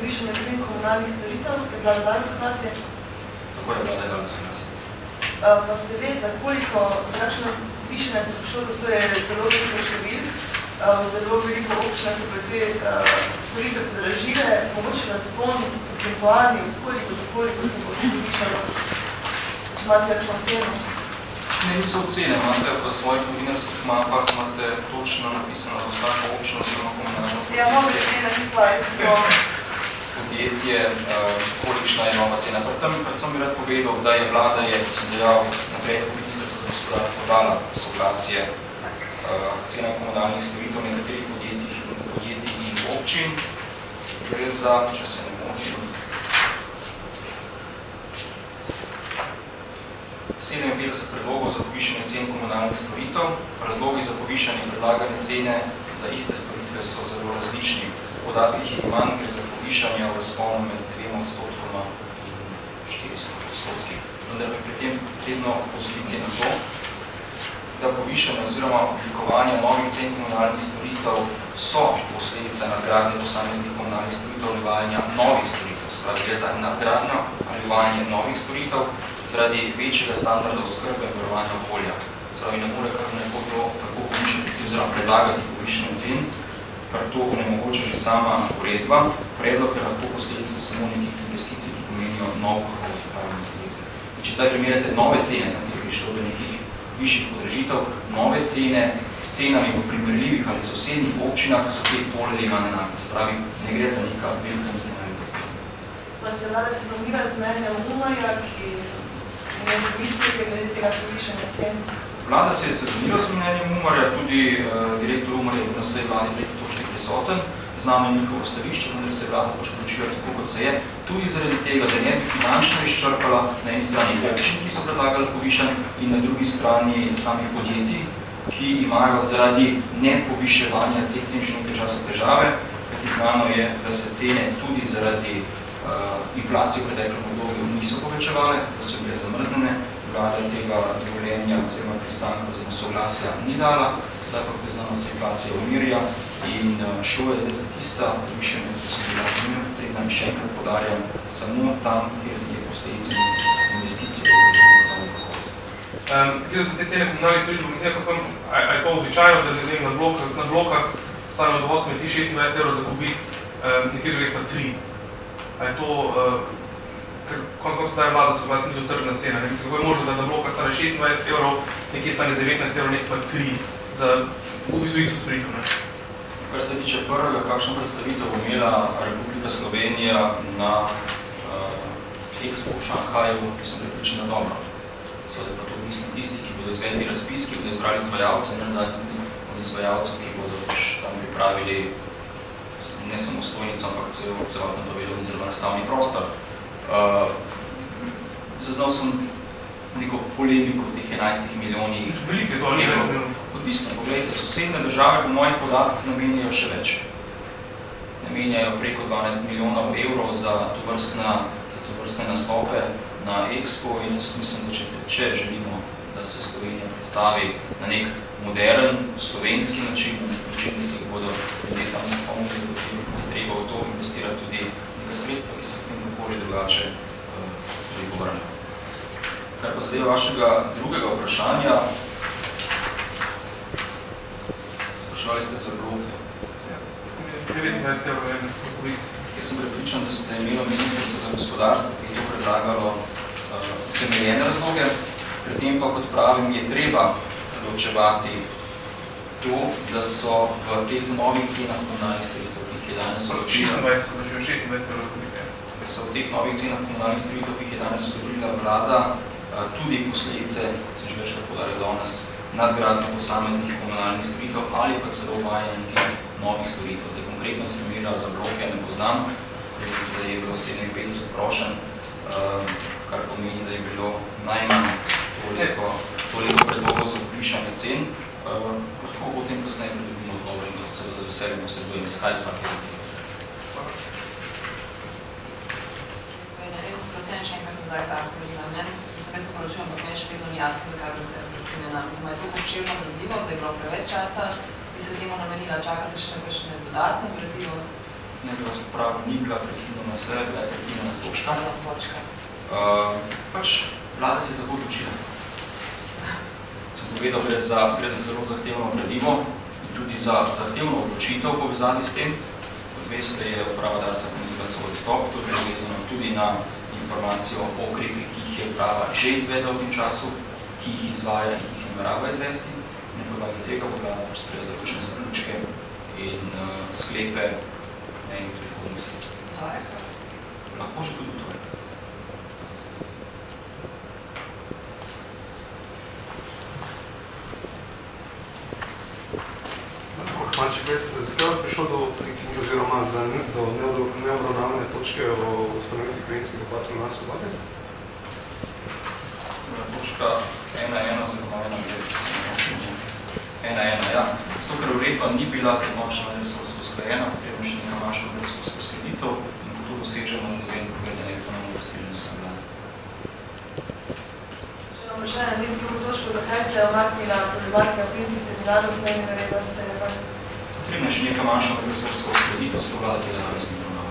zvišanje cen komunalnih storitev, je bila dodana soglasje? Tako je bila dodana soglasje. Pa se ve, za koliko, za kakšno zvišanje se prišlo, da to je zelo veliko številk, zelo veliko občina se pa te storitve podražile, mogoče na spon procentualni, od koliko se bo tudi zvišalo, če imate kakšno oceno? Ne, niso ocene, imate v svojih novinarskih mapah, imate točno napisano za vsako občino oziroma komunalno podjetje. Ja, imamo cene, ki pa recimo podjetje, kolikšna je nova cena. Predvsem bi rad povedal, da je vlada, sem dejal, naprej Ministrstvo za gospodarstvo dala soglasje cena komunalnih storitev nekaterih podjetij in občin. Gre za, če se ne motim, 57 predlogov za povišanje cen komunalnih storitev. Razlogi za povišanje predlagane cene za iste storitve so zelo različni. V podatkih je manj, gre za povišanje v razponu med 2% in 400%. Vendar bi pri tem potrebno pozoriti na to, da povišanje oziroma oblikovanje novih cen komunalnih storitev so posledica nadgradnje posameznih komunalnih storitev ali uvajanja novih storitev. Spravi, gre za nadgradnjo ali uvajanje novih storitev zaradi večjega standarda oskrbe in varovanja okolja. Spravi, ne more kar nekoga tako povišati cen oziroma predlagati povišanje cen, kar to onemogoča že sama uredba. Predlog je lahko posledica samo nekih investicij, ki pomenijo nov kakovost upravljanja storitev. Če zdaj primerjate nove cene, tam je prišlo do nekih višjih podražitev, nove cene s cenami v primerljivih ali sosednjih občinah so te bolj ali manj enake. Se pravi, ne gre za neka velika naletost. Pa se vlada seznanila z mnenjem Umarja, ki ne zamislite glede tega povišanja cen? Vlada se je seznanila z mnenjem Umarja, tudi direktor Umarja je na vsej vladi preko točki prisoten, znano je njihovo stališče, vendar se je vlada pač odločila tako, kot se je, tudi zaradi tega, da ne bi finančno izčrpala na eni strani občin, ki so predlagali povišanje, in na drugi strani samih podjetij, ki imajo zaradi nepoviševanja teh cen že nekaj časa težave, kajti znano je, da se cene tudi zaradi inflacije v preteklem obdobju niso povečevale, da so bile zamrznjene, vlada tega dovoljenja oziroma pristanka oziroma soglasja ni dala, sedaj pa priznano se inflacija umirja in šlo je za tista povišanja, ki so bila nujno potrebna in še enkrat podarjam, samo tam, kjer je posledica investicije v izdelkovno kakovost. Gledal sem te cene komunalnih storitev, mislim, je to običajno, da na blokah stane od 8,26 € za kubik, nekje druge pa 3. A je to, ker konec daje vlada so vlada ni tržna cena. Ne mislim, kako je možno, da na bloka stane 26 €, nekje stane 19 €, nekje pa 3 za v bistvu isto storitev. Kar se tiče prvega, kakšno predstavitev bo imela Republika Slovenija na Expo v Šanghaju, ki sem pripričana dobro. Seveda pa to mislim tisti, ki bodo izvedli razpis, ki bodo izbrali izvajalce, ne zadnji od izvajalcev, ki bodo tam pripravili ne samo stojnico, ampak celotno povedal in zelo nastavni prostor. Zaznal sem neko polemiko v teh 11 milijonih. Veliko je to, ali ne? Odvisno. Poglejte, sosedne države po mojih podatkih namenjajo še več. Namenjajo preko 12 milijonov evrov za tovrstne nastope na Expo in jaz mislim, da če želimo, da se Slovenija predstavi na nek modern, slovenski način, da se bodo ljudje tam zapomnili, je treba v to investirati tudi nekaj sredstva, ki se potem tako ali drugače tudi povrne. Kar pa zadeva vašega drugega vprašanja, spraševali ste za bloke. 29 € je nekaj. Jaz sem prepričan, da ste imeli Ministrstvo za gospodarstvo, ki je to predlagalo temeljene razloge. Pri tem pa, kot pravim, je treba ločevati to, da so v teh novih cenah komunalnih storitev, ki jih je danes odločila. 26 € Da so v teh novih cenah komunalnih storitev, ki jih je danes odločila vlada, tudi posledice, kot sem že večkrat poudaril danes, nadgradnje posameznih komunalnih storitev ali pa celo uvajanje nekih novih storitev. Zdaj konkretno z primera za bloke ne poznam, da je bilo 57 prošenj, kar pomeni, da je bilo najmanj toliko predlogov za povišanje cen. Lahko potem kasneje pridobimo odgovor in da seveda z veseljem osredujem, zakaj to tako je zdaj. Vedno se vsem še enkrat nazaj ta skodila mnen, da sem jaz poročila, ampak meni še vedno ni jasno, zakaj bi se pripremljena. Mislim, je to obširno gradivo, da je bilo preveč časa, bi se temu namenila, čakate še nekaj dodatno gradivo? ne bi vas popravil, ni bila prekinjena seja, bila je prekinjena točka. Pač vlada se je tako odločila. Sem povedal, gre za zelo zahtevno gradivo in tudi za zahtevno odločitev povezavi s tem. Kot veste, je uprava Darsa ponudila svoj odstop, to je vezano tudi na informacijo o ukrepih, ki jih je uprava že izvedla v tem času, ki jih izvaja in ki jih namerava izvesti. Na podlagi tega bo vlada sprejela določene zaključke in sklepe in prihodnosti. Lahko že tudi to. Če veste, zakaj je prišlo do neobravnavne točke o ustanovitvi krajinskih doplačil na svobode? Točka 1.1 oziroma 1.1, ja. Zato, ker uredba ni bila predmočna resursko usklajena, potrebno še nekaj manjšo resursko uskladitev in ko to dosežemo, ne vem, da je ponovno uvrstili na sem vlade. Še nam vprašanje, nekaj drugo točko, zakaj se je omaknila problematika plinskih terminalov z dnevnega reda, se je pa... Potrebno je še nekaj manjšo resursko uskladitev, zato vlada tega danes ni ponovno.